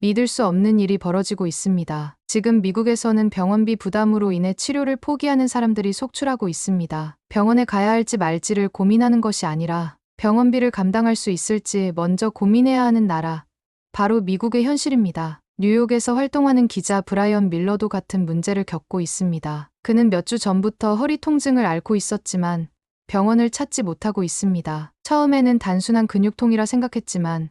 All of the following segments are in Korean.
믿을 수 없는 일이 벌어지고 있습니다. 지금 미국에서는 병원비 부담으로 인해 치료를 포기하는 사람들이 속출하고 있습니다. 병원에 가야 할지 말지를 고민하는 것이 아니라 병원비를 감당할 수 있을지 먼저 고민해야 하는 나라. 바로 미국의 현실입니다. 뉴욕에서 활동하는 기자 브라이언 밀러도 같은 문제를 겪고 있습니다. 그는 몇 주 전부터 허리 통증을 앓고 있었지만 병원을 찾지 못하고 있습니다. 처음에는 단순한 근육통이라 생각했지만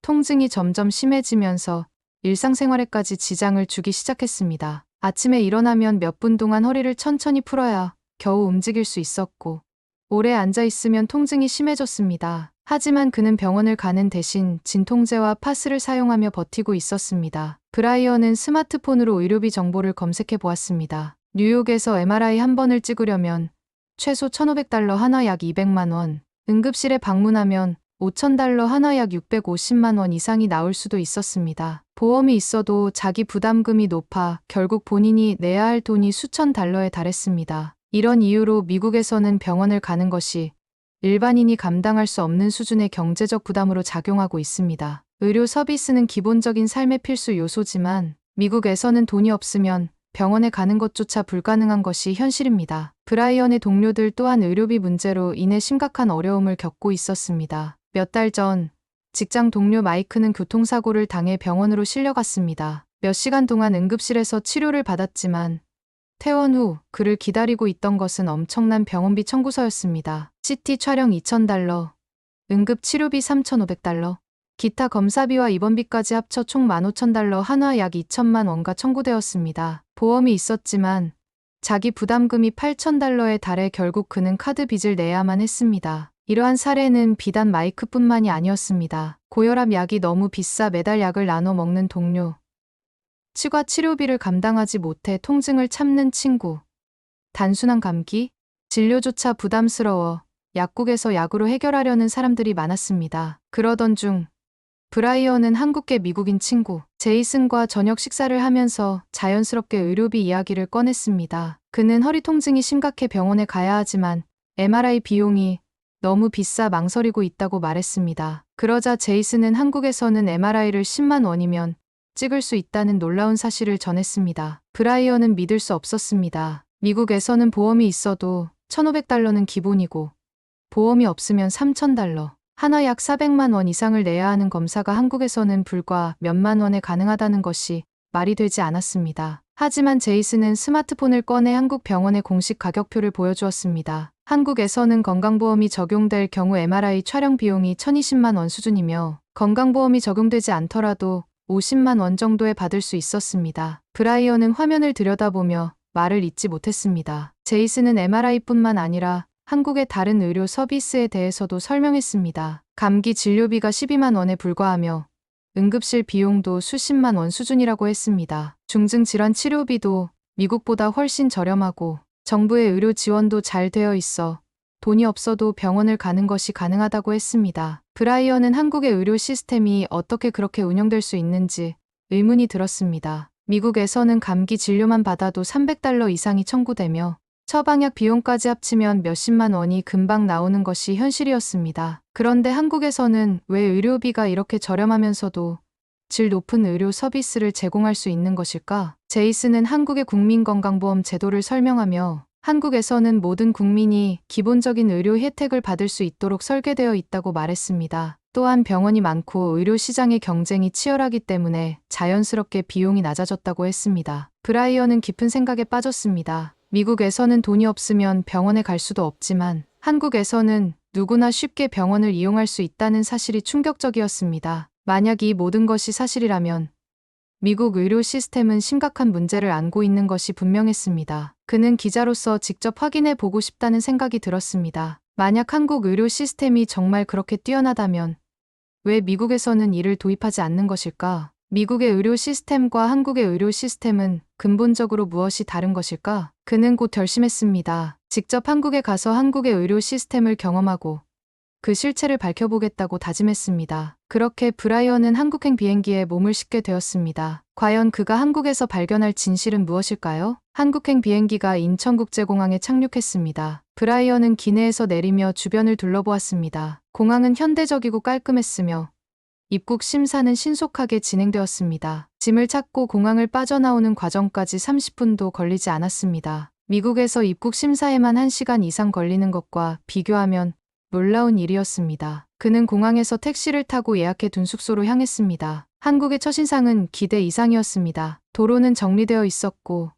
통증이 점점 심해지면서 일상생활에까지 지장을 주기 시작했습니다. 아침에 일어나면 몇 분 동안 허리를 천천히 풀어야 겨우 움직일 수 있었고, 오래 앉아 있으면 통증이 심해졌습니다. 하지만 그는 병원을 가는 대신 진통제와 파스를 사용하며 버티고 있었습니다. 브라이언은 스마트폰으로 의료비 정보를 검색해 보았습니다. 뉴욕에서 MRI 한 번을 찍으려면 최소 $1,500 하나 약 200만 원, 응급실에 방문하면 $5,000 하나 약 650만 원 이상이 나올 수도 있었습니다. 보험이 있어도 자기 부담금이 높아 결국 본인이 내야 할 돈이 수천 달러에 달했습니다. 이런 이유로 미국에서는 병원을 가는 것이 일반인이 감당할 수 없는 수준의 경제적 부담으로 작용하고 있습니다. 의료 서비스는 기본적인 삶의 필수 요소지만 미국에서는 돈이 없으면 병원에 가는 것조차 불가능한 것이 현실입니다. 브라이언의 동료들 또한 의료비 문제로 인해 심각한 어려움을 겪고 있었습니다. 몇 달 전 직장 동료 마이크는 교통사고를 당해 병원으로 실려갔습니다. 몇 시간 동안 응급실에서 치료를 받았지만 퇴원 후 그를 기다리고 있던 것은 엄청난 병원비 청구서였습니다. CT 촬영 $2,000, 응급 치료비 $3,500, 기타 검사비와 입원비까지 합쳐 총 $15,000 한화 약 2천만 원가 청구되었습니다. 보험이 있었지만 자기 부담금이 $8,000에 달해 결국 그는 카드 빚을 내야만 했습니다. 이러한 사례는 비단 마이크뿐만이 아니었습니다. 고혈압 약이 너무 비싸 매달 약을 나눠 먹는 동료, 치과 치료비를 감당하지 못해 통증을 참는 친구, 단순한 감기, 진료조차 부담스러워 약국에서 약으로 해결하려는 사람들이 많았습니다. 그러던 중 브라이언은 한국계 미국인 친구 제이슨과 저녁 식사를 하면서 자연스럽게 의료비 이야기를 꺼냈습니다. 그는 허리 통증이 심각해 병원에 가야 하지만 MRI 비용이 너무 비싸 망설이고 있다고 말했습니다. 그러자 제이슨은 한국에서는 MRI를 10만 원이면 찍을 수 있다는 놀라운 사실을 전했습니다. 브라이언은 믿을 수 없었습니다. 미국에서는 보험이 있어도 $1,500는 기본이고 보험이 없으면 $3,000, 하나 약 400만 원 이상을 내야 하는 검사가 한국에서는 불과 몇만 원에 가능하다는 것이 말이 되지 않았습니다. 하지만 제이슨은 스마트폰을 꺼내 한국 병원의 공식 가격표를 보여주었습니다. 한국에서는 건강보험이 적용될 경우 MRI 촬영 비용이 1,020만 원 수준이며 건강보험이 적용되지 않더라도 50만 원 정도에 받을 수 있었습니다. 브라이언은 화면을 들여다보며 말을 잇지 못했습니다. 제이슨은 MRI뿐만 아니라 한국의 다른 의료 서비스에 대해서도 설명했습니다. 감기 진료비가 12만 원에 불과하며 응급실 비용도 수십만 원 수준이라고 했습니다. 중증 질환 치료비도 미국보다 훨씬 저렴하고 정부의 의료 지원도 잘 되어 있어 돈이 없어도 병원을 가는 것이 가능하다고 했습니다. 브라이언은 한국의 의료 시스템이 어떻게 그렇게 운영될 수 있는지 의문이 들었습니다. 미국에서는 감기 진료만 받아도 $300 이상이 청구되며 처방약 비용까지 합치면 몇십만 원이 금방 나오는 것이 현실이었습니다. 그런데 한국에서는 왜 의료비가 이렇게 저렴하면서도 질 높은 의료 서비스를 제공할 수 있는 것일까? 제이슨은 한국의 국민건강보험 제도를 설명하며 한국에서는 모든 국민이 기본적인 의료 혜택을 받을 수 있도록 설계되어 있다고 말했습니다. 또한 병원이 많고 의료 시장의 경쟁이 치열하기 때문에 자연스럽게 비용이 낮아졌다고 했습니다. 브라이언은 깊은 생각에 빠졌습니다. 미국에서는 돈이 없으면 병원에 갈 수도 없지만 한국에서는 누구나 쉽게 병원을 이용할 수 있다는 사실이 충격적이었습니다. 만약 이 모든 것이 사실이라면 미국 의료 시스템은 심각한 문제를 안고 있는 것이 분명했습니다. 그는 기자로서 직접 확인해 보고 싶다는 생각이 들었습니다. 만약 한국 의료 시스템이 정말 그렇게 뛰어나다면 왜 미국에서는 이를 도입하지 않는 것일까? 미국의 의료 시스템과 한국의 의료 시스템은 근본적으로 무엇이 다른 것일까? 그는 곧 결심했습니다. 직접 한국에 가서 한국의 의료 시스템을 경험하고 그 실체를 밝혀보겠다고 다짐했습니다. 그렇게 브라이언은 한국행 비행기에 몸을 싣게 되었습니다. 과연 그가 한국에서 발견할 진실은 무엇일까요? 한국행 비행기가 인천국제공항에 착륙했습니다. 브라이언은 기내에서 내리며 주변을 둘러보았습니다. 공항은 현대적이고 깔끔했으며 입국 심사는 신속하게 진행되었습니다. 짐을 찾고 공항을 빠져나오는 과정까지 30분도 걸리지 않았습니다. 미국에서 입국 심사에만 1시간 이상 걸리는 것과 비교하면 놀라운 일이었습니다. 그는 공항에서 택시를 타고 예약해 둔 숙소로 향했습니다. 한국의 첫인상은 기대 이상이었습니다. 도로는 정리되어 있었고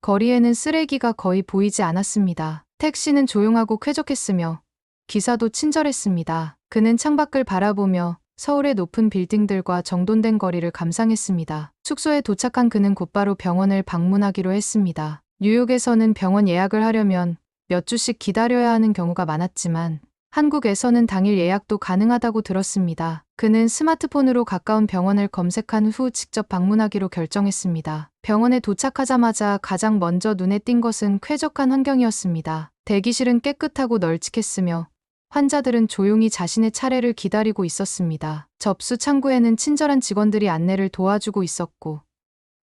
거리에는 쓰레기가 거의 보이지 않았습니다. 택시는 조용하고 쾌적했으며 기사도 친절했습니다. 그는 창밖을 바라보며 서울의 높은 빌딩들과 정돈된 거리를 감상했습니다. 숙소에 도착한 그는 곧바로 병원을 방문하기로 했습니다. 뉴욕에서는 병원 예약을 하려면 몇 주씩 기다려야 하는 경우가 많았지만 한국에서는 당일 예약도 가능하다고 들었습니다. 그는 스마트폰으로 가까운 병원을 검색한 후 직접 방문하기로 결정했습니다. 병원에 도착하자마자 가장 먼저 눈에 띈 것은 쾌적한 환경이었습니다. 대기실은 깨끗하고 널찍했으며 환자들은 조용히 자신의 차례를 기다리고 있었습니다. 접수 창구에는 친절한 직원들이 안내를 도와주고 있었고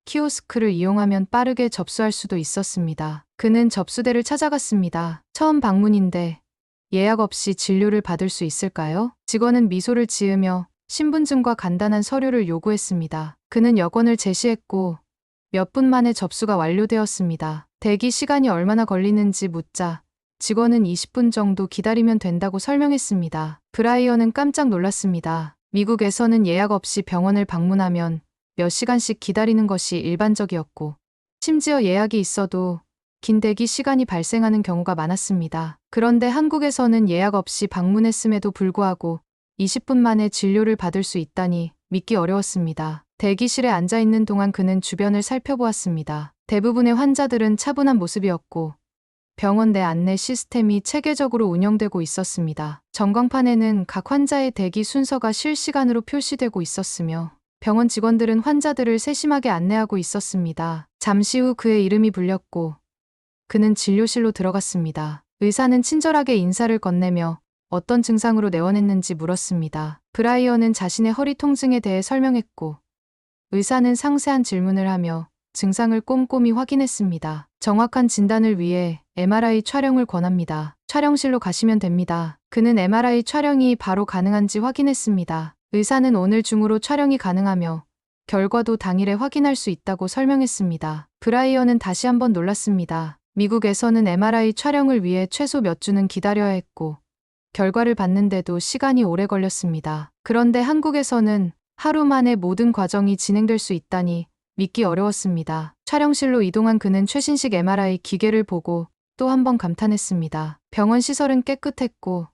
키오스크를 이용하면 빠르게 접수할 수도 있었습니다. 그는 접수대를 찾아갔습니다. 처음 방문인데 예약 없이 진료를 받을 수 있을까요? 직원은 미소를 지으며 신분증과 간단한 서류를 요구했습니다. 그는 여권을 제시했고 몇 분 만에 접수가 완료되었습니다. 대기 시간이 얼마나 걸리는지 묻자 직원은 20분 정도 기다리면 된다고 설명했습니다. 브라이언은 깜짝 놀랐습니다. 미국에서는 예약 없이 병원을 방문하면 몇 시간씩 기다리는 것이 일반적이었고 심지어 예약이 있어도 긴 대기 시간이 발생하는 경우가 많았습니다. 그런데 한국에서는 예약 없이 방문했음에도 불구하고 20분 만에 진료를 받을 수 있다니 믿기 어려웠습니다. 대기실에 앉아 있는 동안 그는 주변을 살펴보았습니다. 대부분의 환자들은 차분한 모습이었고 병원 내 안내 시스템이 체계적으로 운영되고 있었습니다. 전광판에는 각 환자의 대기 순서가 실시간으로 표시되고 있었으며 병원 직원들은 환자들을 세심하게 안내하고 있었습니다. 잠시 후 그의 이름이 불렸고 그는 진료실로 들어갔습니다. 의사는 친절하게 인사를 건네며 어떤 증상으로 내원했는지 물었습니다. 브라이언은 자신의 허리 통증에 대해 설명했고 의사는 상세한 질문을 하며 증상을 꼼꼼히 확인했습니다. 정확한 진단을 위해 MRI 촬영을 권합니다. 촬영실로 가시면 됩니다. 그는 MRI 촬영이 바로 가능한지 확인했습니다. 의사는 오늘 중으로 촬영이 가능하며 결과도 당일에 확인할 수 있다고 설명했습니다. 브라이언은 다시 한번 놀랐습니다. 미국에서는 MRI 촬영을 위해 최소 몇 주는 기다려야 했고 결과를 받는데도 시간이 오래 걸렸습니다. 그런데 한국에서는 하루 만에 모든 과정이 진행될 수 있다니 믿기 어려웠습니다. 촬영실로 이동한 그는 최신식 MRI 기계를 보고 또 한 번 감탄했습니다. 병원 시설은 깨끗했고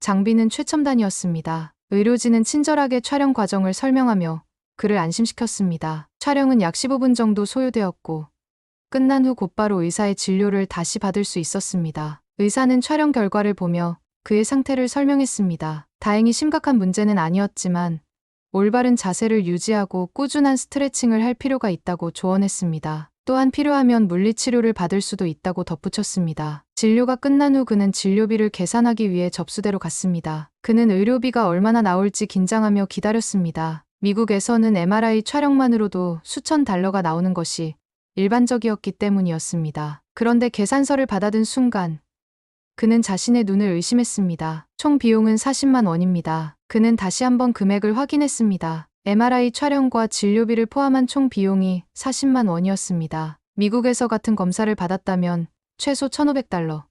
장비는 최첨단이었습니다. 의료진은 친절하게 촬영 과정을 설명하며 그를 안심시켰습니다. 촬영은 약 15분 정도 소요되었고 끝난 후 곧바로 의사의 진료를 다시 받을 수 있었습니다. 의사는 촬영 결과를 보며 그의 상태를 설명했습니다. 다행히 심각한 문제는 아니었지만 올바른 자세를 유지하고 꾸준한 스트레칭을 할 필요가 있다고 조언했습니다. 또한 필요하면 물리치료를 받을 수도 있다고 덧붙였습니다. 진료가 끝난 후 그는 진료비를 계산하기 위해 접수대로 갔습니다. 그는 의료비가 얼마나 나올지 긴장하며 기다렸습니다. 미국에서는 MRI 촬영만으로도 수천 달러가 나오는 것이 일반적이었기 때문이었습니다. 그런데 계산서를 받아든 순간 그는 자신의 눈을 의심했습니다. 총 비용은 40만 원입니다. 그는 다시 한번 금액을 확인했습니다. MRI 촬영과 진료비를 포함한 총 비용이 40만 원이었습니다. 미국에서 같은 검사를 받았다면 최소 1,500달러,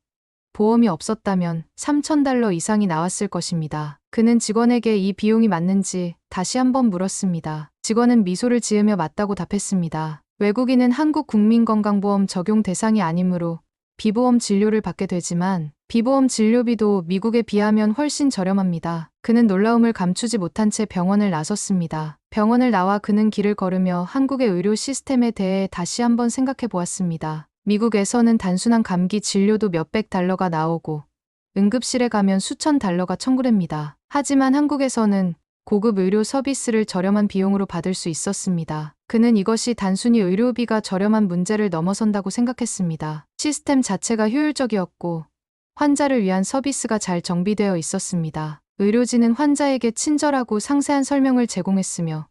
보험이 없었다면 3,000달러 이상이 나왔을 것입니다. 그는 직원에게 이 비용이 맞는지 다시 한번 물었습니다. 직원은 미소를 지으며 맞다고 답했습니다. 외국인은 한국 국민건강보험 적용 대상이 아니므로 비보험 진료를 받게 되지만 비보험 진료비도 미국에 비하면 훨씬 저렴합니다. 그는 놀라움을 감추지 못한 채 병원을 나섰습니다. 병원을 나와 그는 길을 걸으며 한국의 의료 시스템에 대해 다시 한번 생각해 보았습니다. 미국에서는 단순한 감기 진료도 몇백 달러가 나오고 응급실에 가면 수천 달러가 청구됩니다. 하지만 한국에서는 고급 의료 서비스를 저렴한 비용으로 받을 수 있었습니다. 그는 이것이 단순히 의료비가 저렴한 문제를 넘어선다고 생각했습니다. 시스템 자체가 효율적이었고 환자를 위한 서비스가 잘 정비되어 있었습니다. 의료진은 환자에게 친절하고 상세한 설명을 제공했으며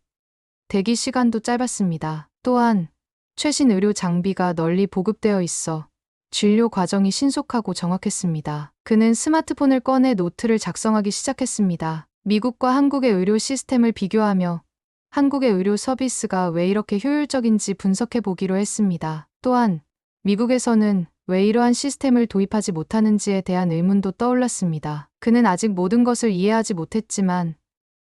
대기 시간도 짧았습니다. 또한 최신 의료 장비가 널리 보급되어 있어 진료 과정이 신속하고 정확했습니다. 그는 스마트폰을 꺼내 노트를 작성하기 시작했습니다. 미국과 한국의 의료 시스템을 비교하며 한국의 의료 서비스가 왜 이렇게 효율적인지 분석해 보기로 했습니다. 또한 미국에서는 왜 이러한 시스템을 도입하지 못하는지에 대한 의문도 떠올랐습니다. 그는 아직 모든 것을 이해하지 못했지만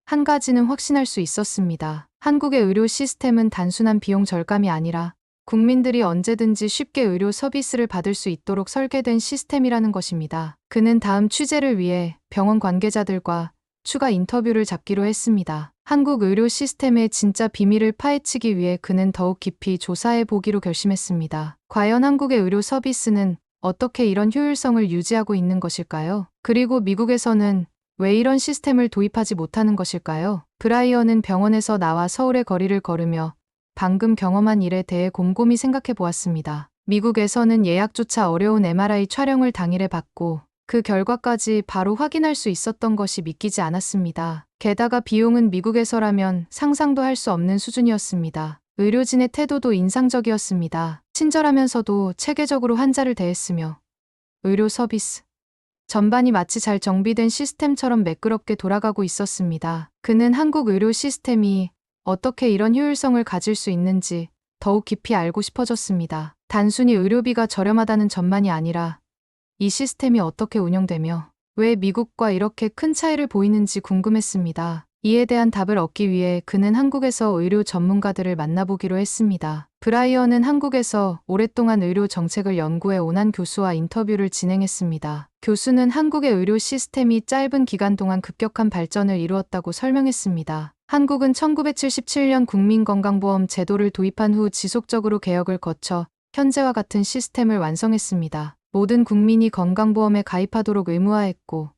한 가지는 확신할 수 있었습니다. 한국의 의료 시스템은 단순한 비용 절감이 아니라 국민들이 언제든지 쉽게 의료 서비스를 받을 수 있도록 설계된 시스템이라는 것입니다. 그는 다음 취재를 위해 병원 관계자들과 추가 인터뷰를 잡기로 했습니다. 한국 의료 시스템의 진짜 비밀을 파헤치기 위해 그는 더욱 깊이 조사해 보기로 결심했습니다. 과연 한국의 의료 서비스는 어떻게 이런 효율성을 유지하고 있는 것일까요? 그리고 미국에서는 왜 이런 시스템을 도입하지 못하는 것일까요? 브라이언은 병원에서 나와 서울의 거리를 걸으며 방금 경험한 일에 대해 곰곰이 생각해 보았습니다. 미국에서는 예약조차 어려운 MRI 촬영을 당일에 받고 그 결과까지 바로 확인할 수 있었던 것이 믿기지 않았습니다. 게다가 비용은 미국에서라면 상상도 할 수 없는 수준이었습니다. 의료진의 태도도 인상적이었습니다. 친절하면서도 체계적으로 환자를 대했으며 의료 서비스 전반이 마치 잘 정비된 시스템처럼 매끄럽게 돌아가고 있었습니다. 그는 한국 의료 시스템이 어떻게 이런 효율성을 가질 수 있는지 더욱 깊이 알고 싶어졌습니다. 단순히 의료비가 저렴하다는 점만이 아니라 이 시스템이 어떻게 운영되며 왜 미국과 이렇게 큰 차이를 보이는지 궁금했습니다. 이에 대한 답을 얻기 위해 그는 한국에서 의료 전문가들을 만나보기로 했습니다. 브라이언은 한국에서 오랫동안 의료 정책을 연구해 온 한 교수와 인터뷰를 진행했습니다. 교수는 한국의 의료 시스템이 짧은 기간 동안 급격한 발전을 이루었다고 설명했습니다. 한국은 1977년 국민건강보험 제도를 도입한 후 지속적으로 개혁을 거쳐 현재와 같은 시스템을 완성했습니다. 모든 국민이 건강보험에 가입하도록 의무화했고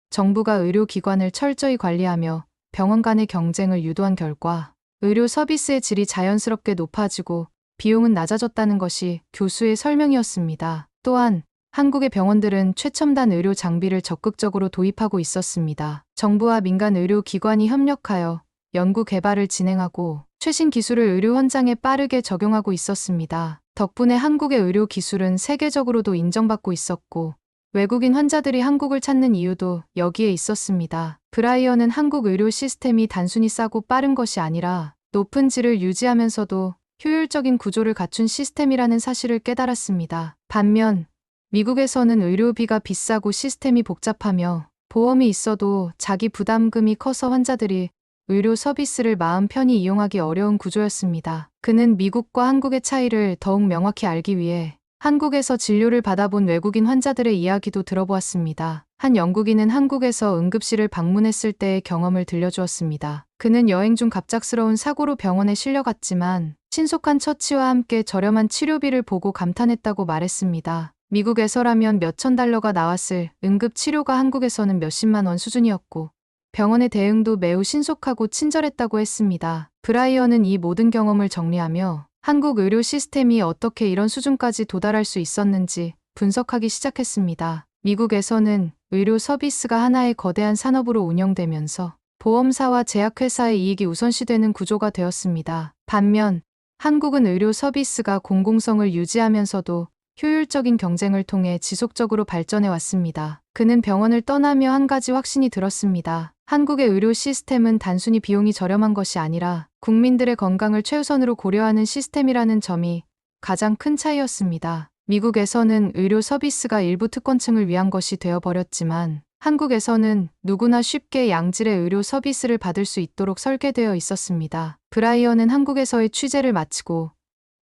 정부가 의료기관을 철저히 관리하며 병원 간의 경쟁을 유도한 결과 의료 서비스의 질이 자연스럽게 높아지고 비용은 낮아졌다는 것이 교수의 설명이었습니다. 또한 한국의 병원들은 최첨단 의료 장비를 적극적으로 도입하고 있었습니다. 정부와 민간 의료기관이 협력하여 연구 개발을 진행하고 최신 기술을 의료 현장에 빠르게 적용하고 있었습니다. 덕분에 한국의 의료 기술은 세계적으로도 인정받고 있었고 외국인 환자들이 한국을 찾는 이유도 여기에 있었습니다. 브라이언은 한국 의료 시스템이 단순히 싸고 빠른 것이 아니라 높은 질을 유지하면서도 효율적인 구조를 갖춘 시스템이라는 사실을 깨달았습니다. 반면 미국에서는 의료비가 비싸고 시스템이 복잡하며 보험이 있어도 자기 부담금이 커서 환자들이 의료 서비스를 마음 편히 이용하기 어려운 구조였습니다. 그는 미국과 한국의 차이를 더욱 명확히 알기 위해 한국에서 진료를 받아본 외국인 환자들의 이야기도 들어보았습니다. 한 영국인은 한국에서 응급실을 방문했을 때의 경험을 들려주었습니다. 그는 여행 중 갑작스러운 사고로 병원에 실려갔지만 신속한 처치와 함께 저렴한 치료비를 보고 감탄했다고 말했습니다. 미국에서라면 몇천 달러가 나왔을 응급치료가 한국에서는 몇십만 원 수준이었고 병원의 대응도 매우 신속하고 친절했다고 했습니다. 브라이언은 이 모든 경험을 정리하며 한국 의료 시스템이 어떻게 이런 수준까지 도달할 수 있었는지 분석하기 시작했습니다. 미국에서는 의료 서비스가 하나의 거대한 산업으로 운영되면서 보험사와 제약회사의 이익이 우선시되는 구조가 되었습니다. 반면 한국은 의료 서비스가 공공성을 유지하면서도 효율적인 경쟁을 통해 지속적으로 발전해 왔습니다. 그는 병원을 떠나며 한 가지 확신이 들었습니다. 한국의 의료 시스템은 단순히 비용이 저렴한 것이 아니라 국민들의 건강을 최우선으로 고려하는 시스템이라는 점이 가장 큰 차이였습니다. 미국에서는 의료 서비스가 일부 특권층을 위한 것이 되어버렸지만 한국에서는 누구나 쉽게 양질의 의료 서비스를 받을 수 있도록 설계되어 있었습니다. 브라이언은 한국에서의 취재를 마치고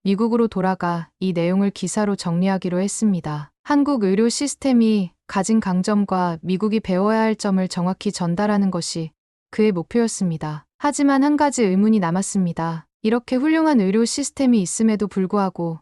미국으로 돌아가 이 내용을 기사로 정리하기로 했습니다. 한국 의료 시스템이 가진 강점과 미국이 배워야 할 점을 정확히 전달하는 것이 그의 목표였습니다. 하지만 한 가지 의문이 남았습니다. 이렇게 훌륭한 의료 시스템이 있음에도 불구하고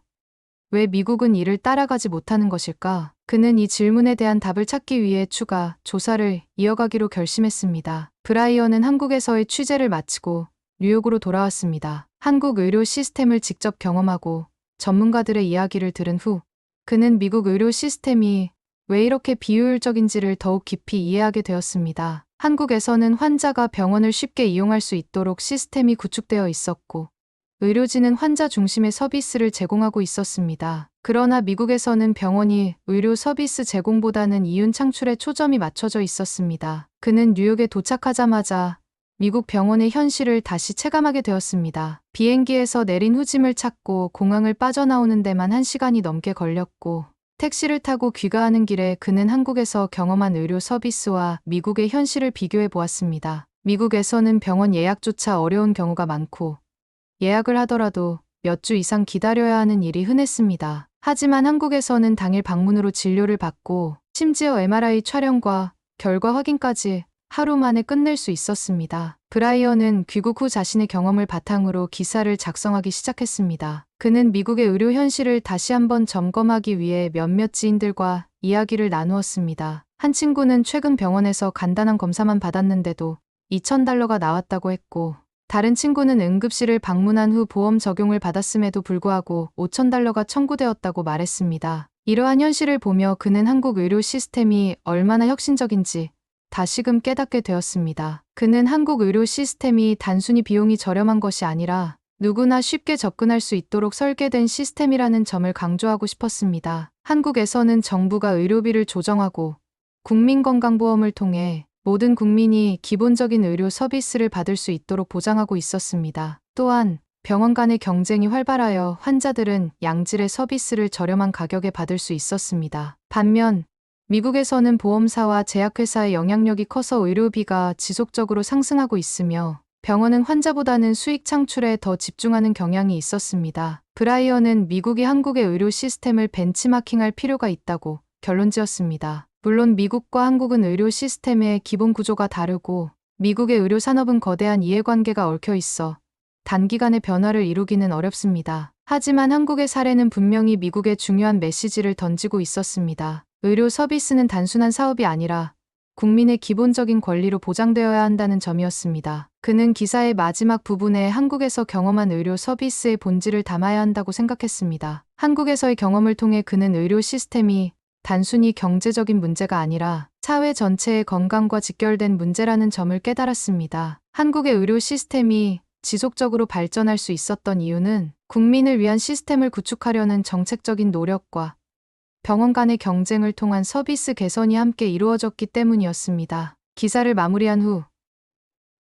왜 미국은 이를 따라가지 못하는 것일까? 그는 이 질문에 대한 답을 찾기 위해 추가 조사를 이어가기로 결심했습니다. 브라이언은 한국에서의 취재를 마치고 뉴욕으로 돌아왔습니다. 한국 의료 시스템을 직접 경험하고 전문가들의 이야기를 들은 후 그는 미국 의료 시스템이 왜 이렇게 비효율적인지를 더욱 깊이 이해하게 되었습니다. 한국에서는 환자가 병원을 쉽게 이용할 수 있도록 시스템이 구축되어 있었고 의료진은 환자 중심의 서비스를 제공하고 있었습니다. 그러나 미국에서는 병원이 의료 서비스 제공보다는 이윤 창출에 초점이 맞춰져 있었습니다. 그는 뉴욕에 도착하자마자 미국 병원의 현실을 다시 체감하게 되었습니다. 비행기에서 내린 후 짐을 찾고 공항을 빠져나오는 데만 1시간이 넘게 걸렸고, 택시를 타고 귀가하는 길에 그는 한국에서 경험한 의료 서비스와 미국의 현실을 비교해 보았습니다. 미국에서는 병원 예약조차 어려운 경우가 많고, 예약을 하더라도 몇 주 이상 기다려야 하는 일이 흔했습니다. 하지만 한국에서는 당일 방문으로 진료를 받고, 심지어 MRI 촬영과 결과 확인까지 하루 만에 끝낼 수 있었습니다. 브라이언은 귀국 후 자신의 경험을 바탕으로 기사를 작성하기 시작했습니다. 그는 미국의 의료 현실을 다시 한번 점검하기 위해 몇몇 지인들과 이야기를 나누었습니다. 한 친구는 최근 병원에서 간단한 검사만 받았는데도 $2,000가 나왔다고 했고, 다른 친구는 응급실을 방문한 후 보험 적용을 받았음에도 불구하고 $5,000가 청구되었다고 말했습니다. 이러한 현실을 보며 그는 한국 의료 시스템이 얼마나 혁신적인지 다시금 깨닫게 되었습니다. 그는 한국 의료 시스템이 단순히 비용이 저렴한 것이 아니라 누구나 쉽게 접근할 수 있도록 설계된 시스템이라는 점을 강조하고 싶었습니다. 한국에서는 정부가 의료비를 조정하고 국민건강보험을 통해 모든 국민이 기본적인 의료 서비스를 받을 수 있도록 보장하고 있었습니다. 또한 병원 간의 경쟁이 활발하여 환자들은 양질의 서비스를 저렴한 가격에 받을 수 있었습니다. 반면 미국에서는 보험사와 제약회사의 영향력이 커서 의료비가 지속적으로 상승하고 있으며 병원은 환자보다는 수익 창출에 더 집중하는 경향이 있었습니다. 브라이언은 미국이 한국의 의료 시스템을 벤치마킹할 필요가 있다고 결론지었습니다. 물론 미국과 한국은 의료 시스템의 기본 구조가 다르고 미국의 의료 산업은 거대한 이해관계가 얽혀 있어 단기간에 변화를 이루기는 어렵습니다. 하지만 한국의 사례는 분명히 미국에 중요한 메시지를 던지고 있었습니다. 의료 서비스는 단순한 사업이 아니라 국민의 기본적인 권리로 보장되어야 한다는 점이었습니다. 그는 기사의 마지막 부분에 한국에서 경험한 의료 서비스의 본질을 담아야 한다고 생각했습니다. 한국에서의 경험을 통해 그는 의료 시스템이 단순히 경제적인 문제가 아니라 사회 전체의 건강과 직결된 문제라는 점을 깨달았습니다. 한국의 의료 시스템이 지속적으로 발전할 수 있었던 이유는 국민을 위한 시스템을 구축하려는 정책적인 노력과 병원 간의 경쟁을 통한 서비스 개선이 함께 이루어졌기 때문이었습니다. 기사를 마무리한 후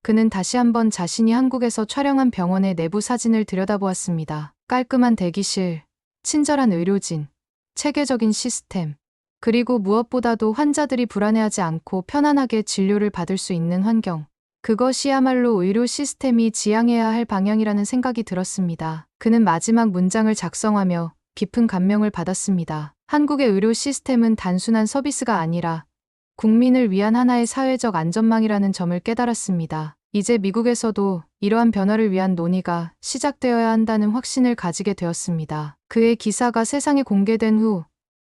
그는 다시 한번 자신이 한국에서 촬영한 병원의 내부 사진을 들여다보았습니다. 깔끔한 대기실, 친절한 의료진, 체계적인 시스템, 그리고 무엇보다도 환자들이 불안해하지 않고 편안하게 진료를 받을 수 있는 환경. 그것이야말로 의료 시스템이 지향해야 할 방향이라는 생각이 들었습니다. 그는 마지막 문장을 작성하며 깊은 감명을 받았습니다. 한국의 의료 시스템은 단순한 서비스가 아니라 국민을 위한 하나의 사회적 안전망이라는 점을 깨달았습니다. 이제 미국에서도 이러한 변화를 위한 논의가 시작되어야 한다는 확신을 가지게 되었습니다. 그의 기사가 세상에 공개된 후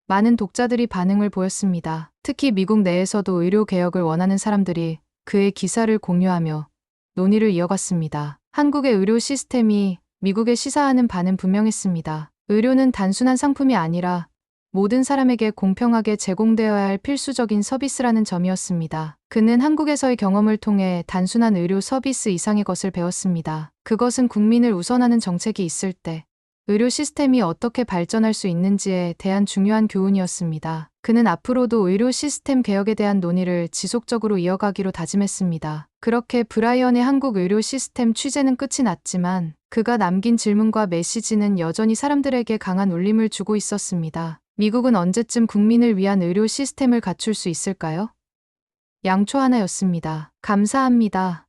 많은 독자들이 반응을 보였습니다. 특히 미국 내에서도 의료 개혁을 원하는 사람들이 그의 기사를 공유하며 논의를 이어갔습니다. 한국의 의료 시스템이 미국에 시사하는 바는 분명했습니다. 의료는 단순한 상품이 아니라 모든 사람에게 공평하게 제공되어야 할 필수적인 서비스라는 점이었습니다. 그는 한국에서의 경험을 통해 단순한 의료 서비스 이상의 것을 배웠습니다. 그것은 국민을 우선하는 정책이 있을 때 의료 시스템이 어떻게 발전할 수 있는지에 대한 중요한 교훈이었습니다. 그는 앞으로도 의료 시스템 개혁에 대한 논의를 지속적으로 이어가기로 다짐했습니다. 그렇게 브라이언의 한국 의료 시스템 취재는 끝이 났지만 그가 남긴 질문과 메시지는 여전히 사람들에게 강한 울림을 주고 있었습니다. 미국은 언제쯤 국민을 위한 의료 시스템을 갖출 수 있을까요? 양초 하나였습니다. 감사합니다.